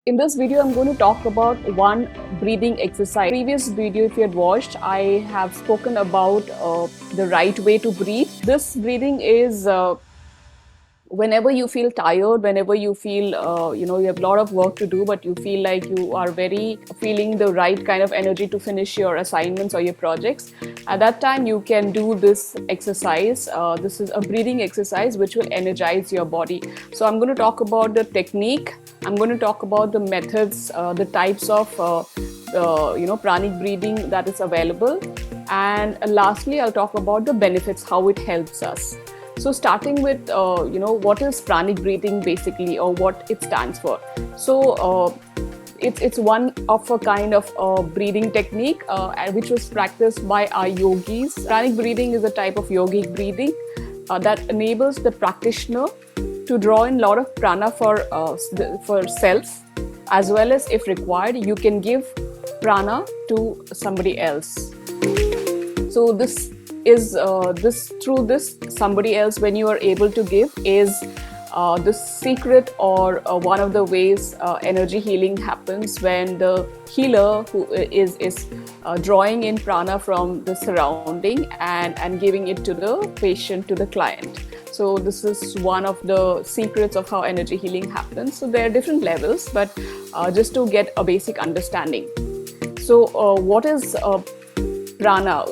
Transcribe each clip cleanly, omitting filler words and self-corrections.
In this video, I'm going to talk about one breathing exercise. Previous video, if you had watched, I have spoken about the right way to breathe. This breathing is whenever you feel tired, whenever you feel you have a lot of work to do, but you feel like you are feeling the right kind of energy to finish your assignments or your projects. At that time, you can do this exercise. This is a breathing exercise which will energize your body. So I'm going to talk about the technique. I'm going to talk about the methods, the types of pranic breathing that is available, and lastly I'll talk about the benefits, how it helps us. So starting with what is pranic breathing basically, or what it stands for. So it's one of a kind of breathing technique which was practiced by our yogis. Pranic breathing is a type of yogic breathing that enables the practitioner to draw in a lot of prana for self, as well as, if required, you can give prana to somebody else. So this is through this somebody else, when you are able to give, is the secret, or one of the ways energy healing happens, when the healer who is drawing in prana from the surrounding and giving it to the patient, to the client. So this is one of the secrets of how energy healing happens. So there are different levels, but just to get a basic understanding. So what is prana?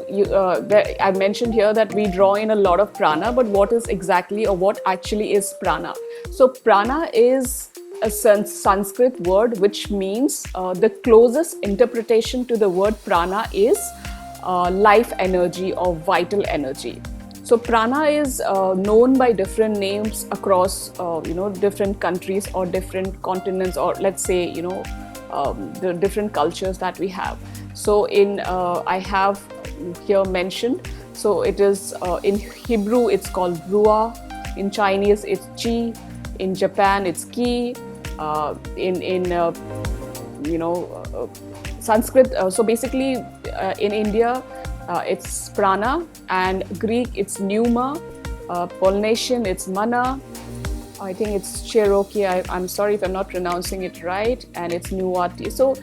I mentioned here that we draw in a lot of prana, but what is exactly, or what actually is prana? So prana is a Sanskrit word which means, the closest interpretation to the word prana is life energy or vital energy. So prana is known by different names across different countries or different continents, or let's say the different cultures that we have. So I have here mentioned, so it is in Hebrew it's called ruah, in Chinese it's chi, in Japan it's ki, in Sanskrit, so basically in India it's prana, and Greek it's pneuma, Polynesian it's mana, I think it's Cherokee, I'm sorry if I'm not pronouncing it right, and it's Nuati. So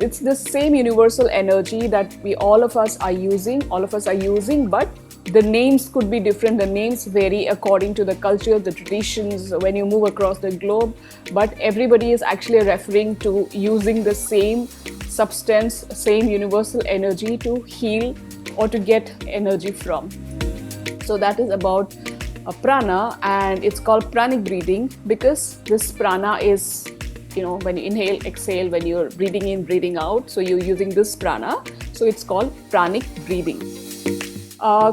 it's the same universal energy that all of us are using, but the names could be different. The names vary according to the culture, the traditions, when you move across the globe, but everybody is actually referring to using the same substance, same universal energy to heal or to get energy from. So that is about prana, and it's called pranic breathing because this prana is, when you inhale, exhale, when you're breathing in, breathing out, so you're using this prana, so it's called pranic breathing.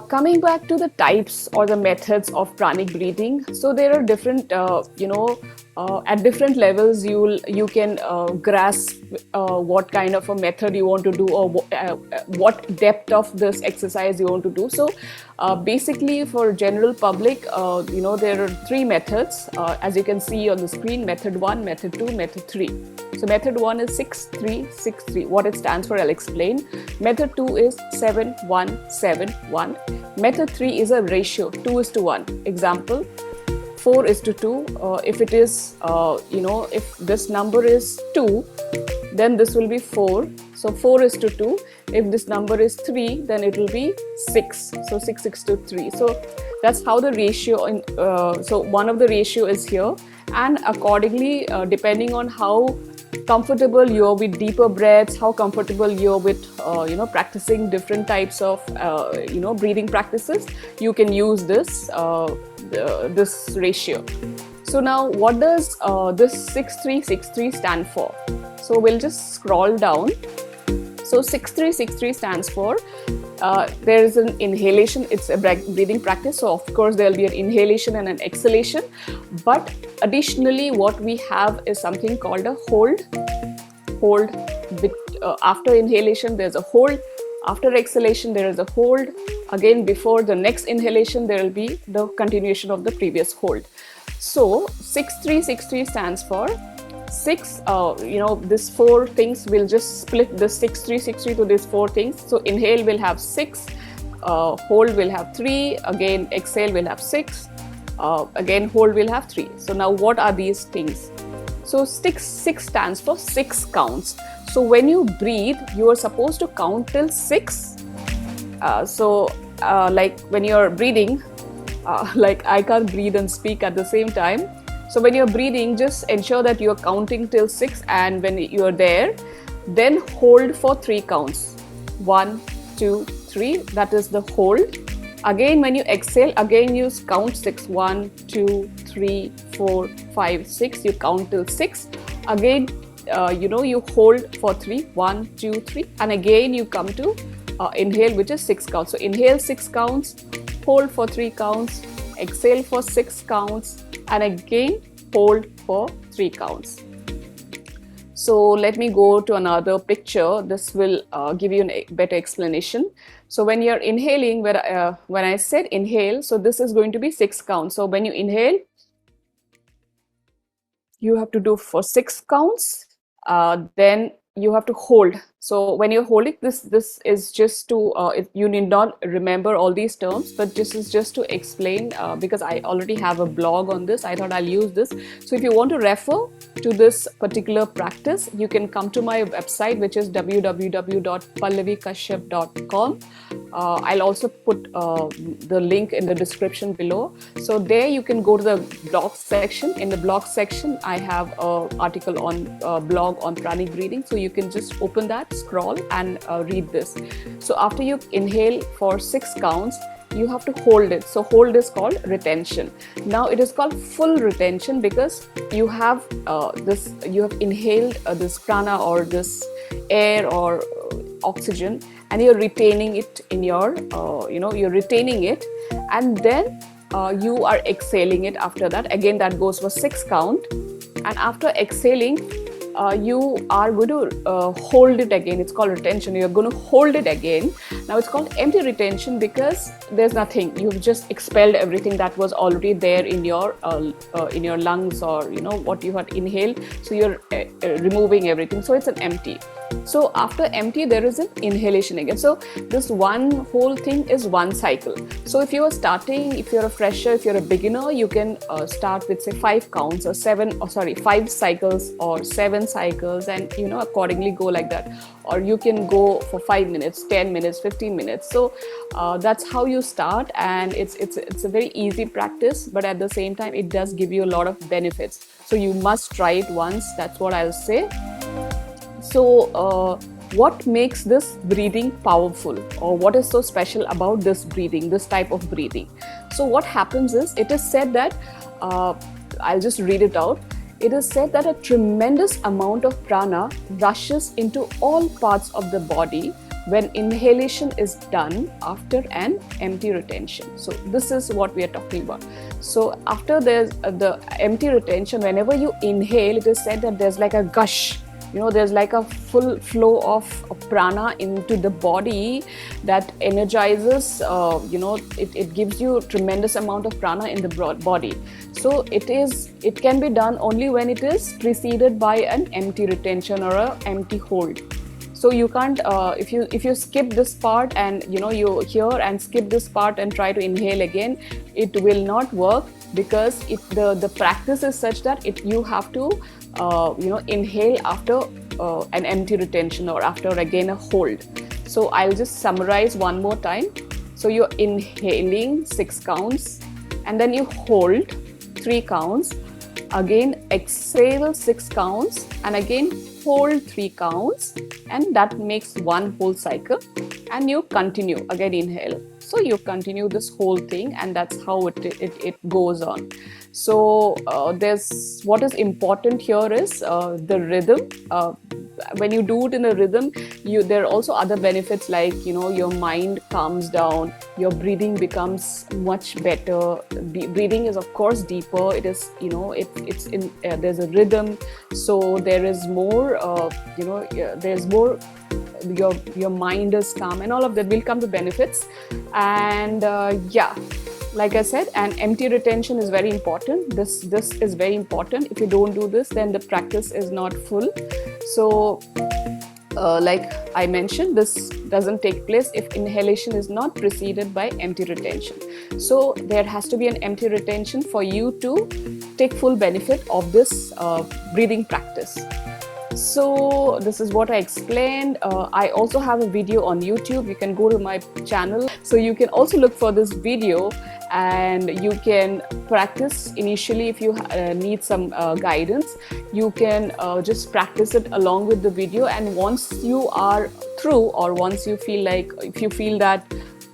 Coming back to the types or the methods of pranic breathing, so there are different at different levels you can grasp what kind of a method you want to do, or what depth of this exercise you want to do. So basically for general public, there are three methods, as you can see on the screen: method 1, method 2, method 3. So method 1 is 6-3-6-3. What it stands for, I'll explain. Method 2 is 7-1-7-1. Method 3 is a ratio, 2:1. Example, 4:2. If it is, if this number is 2, then this will be 4. So 4:2. If this number is 3, then it will be 6. So 6:3. So that's how the ratio. So one of the ratio is here, and accordingly, depending on how comfortable you're with deeper breaths, how comfortable you're with practicing different types of breathing practices, you can use this ratio. So now what does this 6-3-6-3 stand for? So we'll just scroll down. So 6-3-6-3 stands for there is an inhalation, it's a breathing practice, so of course there will be an inhalation and an exhalation, but additionally what we have is something called a hold. After inhalation there's a hold, after exhalation there is a hold, again before the next inhalation there will be the continuation of the previous hold. So 6-3-6-3 stands for 6, these 4 things, we'll just split the 6-3-6-3 to these 4 things. So inhale will have 6, hold will have 3, again exhale will have 6, again hold will have 3. So now what are these things? So six stands for 6 counts. So when you breathe, you are supposed to count till 6. Like when you're breathing, like I can't breathe and speak at the same time. So when you're breathing, just ensure that you're counting till 6, and when you're there, then hold for 3 counts. 1, 2, 3, that is the hold. Again, when you exhale, again you count 6. 1, 2, 3, 4, 5, 6. You count till 6. Again, you hold for 3. 1, 2, 3. And again you come to inhale, which is 6 counts. So inhale 6 counts, hold for 3 counts, exhale for 6 counts, and again hold for 3 counts. So let me go to another picture. This will give you a better explanation. So when you're inhaling, when I said inhale, so this is going to be 6 counts. So when you inhale, you have to do for 6 counts. Then you have to hold. So when you're holding this is just to, you need not remember all these terms, but this is just to explain because I already have a blog on this. I thought I'll use this. So if you want to refer to this particular practice, you can come to my website, which is www.pallavikashyap.com. I'll also put the link in the description below. So there you can go to the blog section. In the blog section, I have an article on blog on Pranic Breeding. So you can just open that, scroll, and read this. So after you inhale for 6 counts, you have to hold it. So hold is called retention. Now it is called full retention because you have inhaled this prana or this air or oxygen, and you're retaining it in your you're retaining it, and then you are exhaling it after that. Again, that goes for 6 count, and after exhaling, you are going to hold it again. It's called retention. You're going to hold it again. Now it's called empty retention because there's nothing. You've just expelled everything that was already there in your lungs, or what you had inhaled. So you're removing everything. So it's an empty. So after empty, there is an inhalation again. So this one whole thing is one cycle. So if you are starting, if you're a fresher, if you're a beginner, you can start with say 5 counts or 5 cycles or 7 cycles, and accordingly go like that. Or you can go for 5 minutes, 10 minutes, 15 minutes. So that's how you start, and it's a very easy practice, but at the same time it does give you a lot of benefits. So you must try it once. That's what I'll say. So what makes this breathing powerful, or what is so special about this breathing, this type of breathing? So what happens is, it is said that, I'll just read it out. It is said that a tremendous amount of prana rushes into all parts of the body when inhalation is done after an empty retention. So this is what we are talking about. So after there's the empty retention, whenever you inhale, it is said that there's like a gush. There's like a full flow of prana into the body that energizes, it gives you a tremendous amount of prana in the body. So it can be done only when it is preceded by an empty retention or an empty hold. So you can't, if you skip this part and you hear and skip this part and try to inhale again, it will not work, because the practice is such that you have to inhale after an empty retention or after again a hold. So I'll just summarize one more time. So you're inhaling 6 counts, and then you hold 3 counts, again exhale 6 counts, and again hold 3 counts, and that makes one whole cycle. And you continue, again inhale. So you continue this whole thing, and that's how it goes on. So what is important here is the rhythm. When you do it in a rhythm, there are also other benefits, like your mind calms down, your breathing becomes much better. Breathing is of course deeper. It is there's a rhythm, so there is more there's more, your mind is calm, and all of that will come to benefits. And like I said, and empty retention is very important. This is very important. If you don't do this, then the practice is not full. So like I mentioned, this doesn't take place if inhalation is not preceded by empty retention. So there has to be an empty retention for you to take full benefit of this breathing practice. So this is what I explained. I also have a video on YouTube. You can go to my channel. So you can also look for this video and you can practice initially. If you need some guidance, you can just practice it along with the video. And once you are through, or once you feel like, if you feel that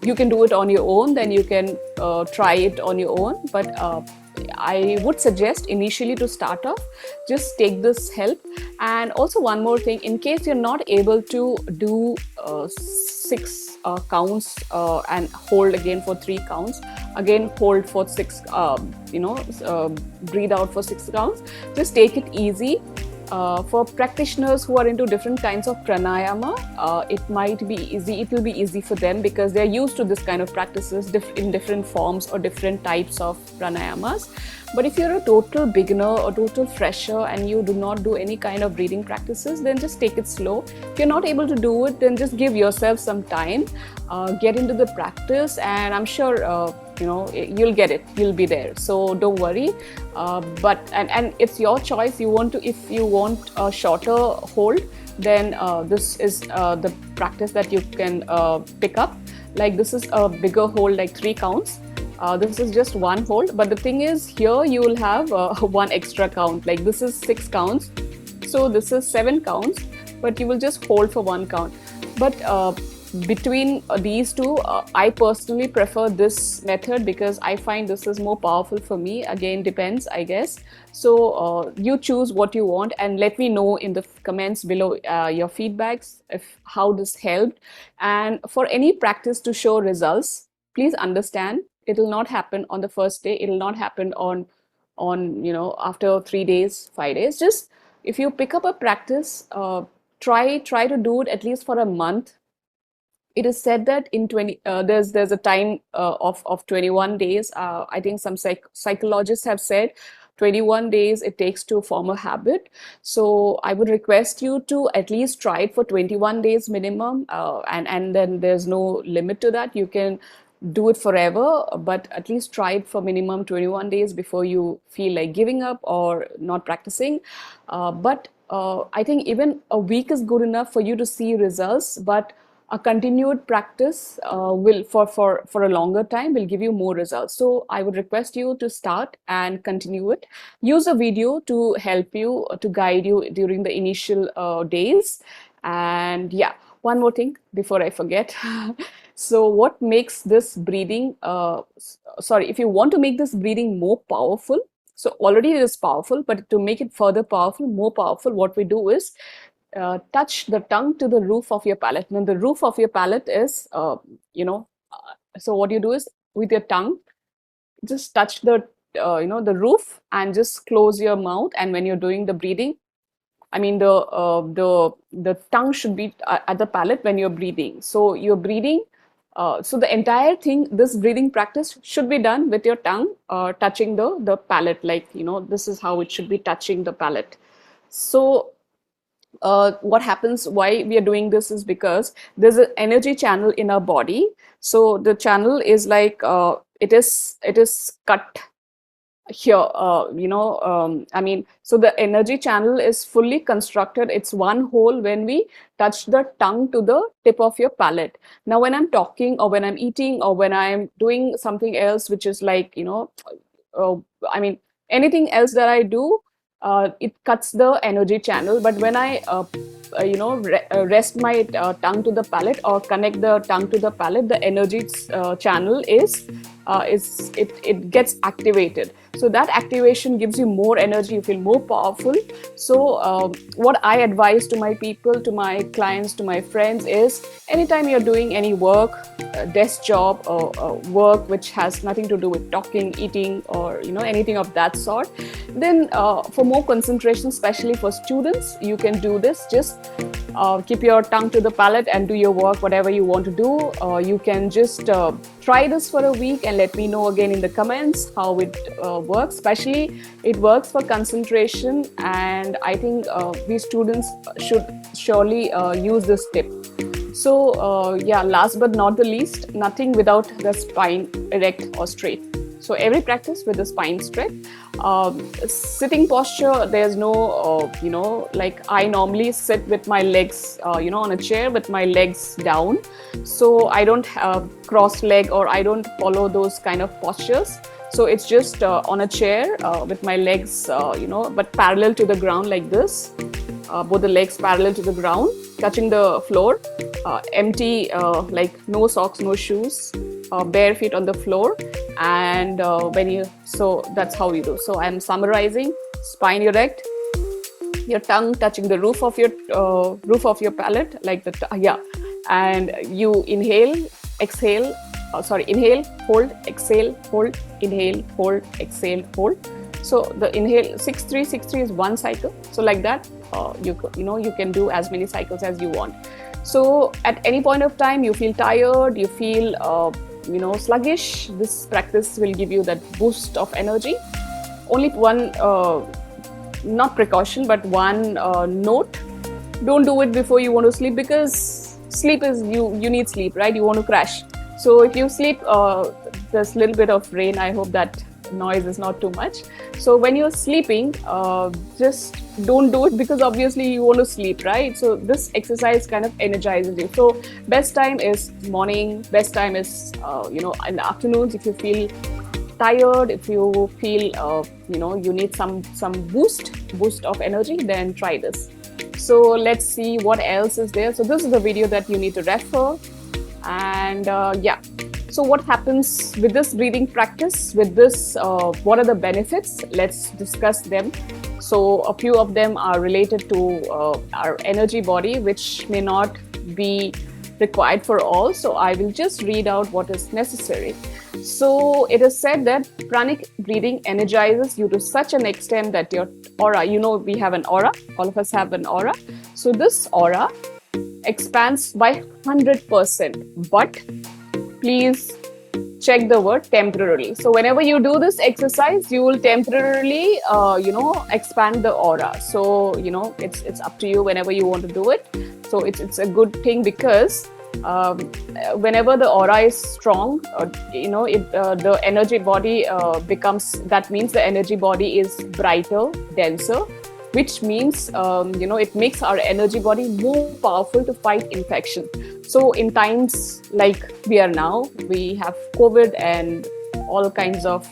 you can do it on your own, then you can try it on your own. But I would suggest initially to start off, just take this help. And also one more thing, in case you're not able to do 6 counts and hold again for 3 counts, again hold for 6, breathe out for 6 counts, just take it easy. For practitioners who are into different kinds of pranayama, it might be easy. It will be easy for them because they're used to this kind of practices in different forms or different types of pranayamas. But if you're a total beginner or total fresher and you do not do any kind of breathing practices, then just take it slow. If you're not able to do it, then just give yourself some time, get into the practice, and I'm sure you'll get it. You'll be there. So don't worry. But it's your choice. If you want a shorter hold, then this is the practice that you can pick up. Like this is a bigger hold, like 3 counts. This is just 1 hold, but the thing is, here you will have 1 extra count. Like this is 6 counts, so this is 7 counts, but you will just hold for 1 count. But between these two, I personally prefer this method because I find this is more powerful for me. Again, depends, I guess. So you choose what you want, and let me know in the comments below your feedbacks how this helped. And for any practice to show results, please understand, it will not happen on the first day. It will not happen on after 3 days, 5 days. Just if you pick up a practice, try to do it at least for a month. It is said that in there's a time of 21 days. I think some psychologists have said 21 days it takes to form a habit. So I would request you to at least try it for 21 days minimum, and then there's no limit to that. You can do it forever, but at least try it for minimum 21 days before you feel like giving up or not practicing. But I think even a week is good enough for you to see results, but a continued practice will for a longer time will give you more results. So I would request you to start and continue it. Use a video to help you, to guide you during the initial days. And yeah, one more thing before I forget. So what makes this breathing, if you want to make this breathing more powerful, so already it is powerful, but to make it further powerful, more powerful, what we do is touch the tongue to the roof of your palate. Now the roof of your palate is, so what you do is with your tongue, just touch the, the roof and just close your mouth. And when you're doing the breathing, I mean the tongue should be at the palate when you're breathing. So you're breathing. So the entire thing, this breathing practice should be done with your tongue touching the palate. Like, this is how it should be, touching the palate. So what happens, why we are doing this is because there's an energy channel in our body. So the channel is like, it is cut here, so the energy channel is fully constructed. It's one hole when we touch the tongue to the tip of your palate. Now when I'm talking, or when I'm eating, or when I'm doing something else, which is like, anything else that I do, it cuts the energy channel. But when I rest my tongue to the palate, or connect the tongue to the palate, the energy channel it gets activated. So that activation gives you more energy, you feel more powerful. So what I advise to my people, to my clients, to my friends is, anytime you're doing any work, desk job, or work which has nothing to do with talking, eating, or anything of that sort, then for more concentration, especially for students, you can do this. Just keep your tongue to the palate and do your work, whatever you want to do. You can just try this for a week and let me know again in the comments how it works. Especially it works for concentration, and I think these students should surely use this tip. So yeah, last but not the least, nothing without the spine erect or straight. So every practice with the spine straight. Sitting posture, there's no, like I normally sit with my legs, on a chair with my legs down. So I don't have cross leg, or I don't follow those kind of postures. So it's just on a chair with my legs, but parallel to the ground like this. Both the legs parallel to the ground, touching the floor, empty, like no socks, no shoes, bare feet on the floor. And so that's how you do. So I'm summarizing: spine erect, your tongue touching the roof of your palate, like and you inhale, exhale, inhale, hold, exhale, hold, inhale, hold, exhale, hold. So the inhale 6-3-6-3 is one cycle. So like that, you can do as many cycles as you want. So at any point of time you feel tired, you feel sluggish, this practice will give you that boost of energy. Only one, not precaution, but one note: don't do it before you want to sleep, because sleep is, you need sleep, right? You want to crash. So if you sleep, there's a little bit of rain, I hope that noise is not too much. So when you're sleeping, just don't do it, because obviously you want to sleep, right? So this exercise kind of energizes you. So best time is morning, best time is in the afternoons. If you feel tired, if you feel you need some boost of energy, then try this. So let's see what else is there. So this is the video that you need to refer. And so what happens with this breathing practice, with this, what are the benefits? Let's discuss them. So a few of them are related to our energy body, which may not be required for all. So I will just read out what is necessary. So it is said that pranic breathing energizes you to such an extent that your aura, we have an aura, all of us have an aura. So this aura expands by 100%, but please check the word temporarily. So whenever you do this exercise, you will temporarily, expand the aura. So, it's up to you whenever you want to do it. So it's a good thing, because whenever the aura is strong, the energy body becomes, that means the energy body is brighter, denser, which means, it makes our energy body more powerful to fight infection. So in times like we are now, we have COVID and all kinds of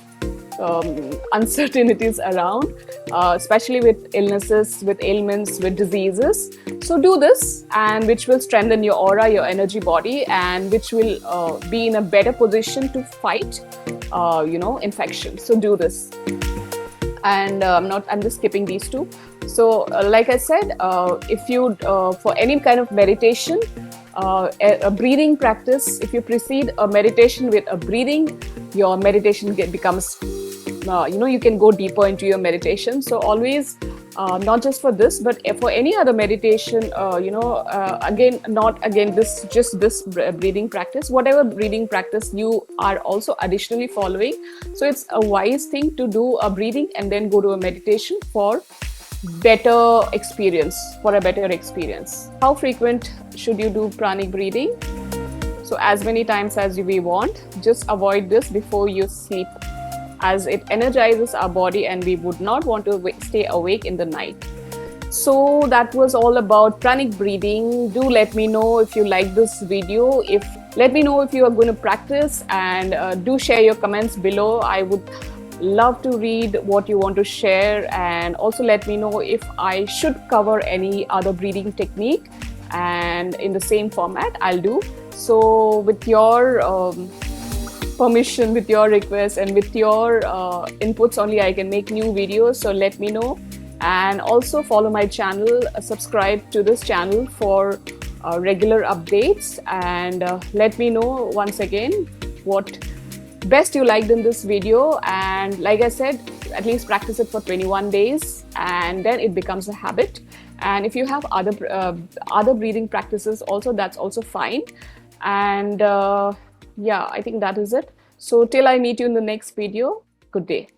uncertainties around, especially with illnesses, with ailments, with diseases. So do this, and which will strengthen your aura, your energy body, and which will be in a better position to fight, infection. So do this. And I'm just skipping these two. So like I said, if you for any kind of meditation, a breathing practice, if you precede a meditation with a breathing, your meditation becomes, you can go deeper into your meditation. So always, not just for this, but for any other meditation, this breathing practice, whatever breathing practice you are also additionally following. So it's a wise thing to do a breathing and then go to a meditation for better experience, How frequent should you do pranic breathing? So as many times as we want. Just avoid this before you sleep, as it energizes our body and we would not want to stay awake in the night. So that was all about pranic breathing. Do let me know if you like this video. Let me know if you are going to practice, and do share your comments below. I would love to read what you want to share, and also let me know if I should cover any other breathing technique, and in the same format I'll do. So with your permission, with your request, and with your inputs only, I can make new videos. So let me know, and also follow my channel, subscribe to this channel for regular updates, and let me know once again what best you liked in this video. And like I said, at least practice it for 21 days, and then it becomes a habit. And if you have other breathing practices also, that's also fine. And I think that is it. So till I meet you in the next video, good day.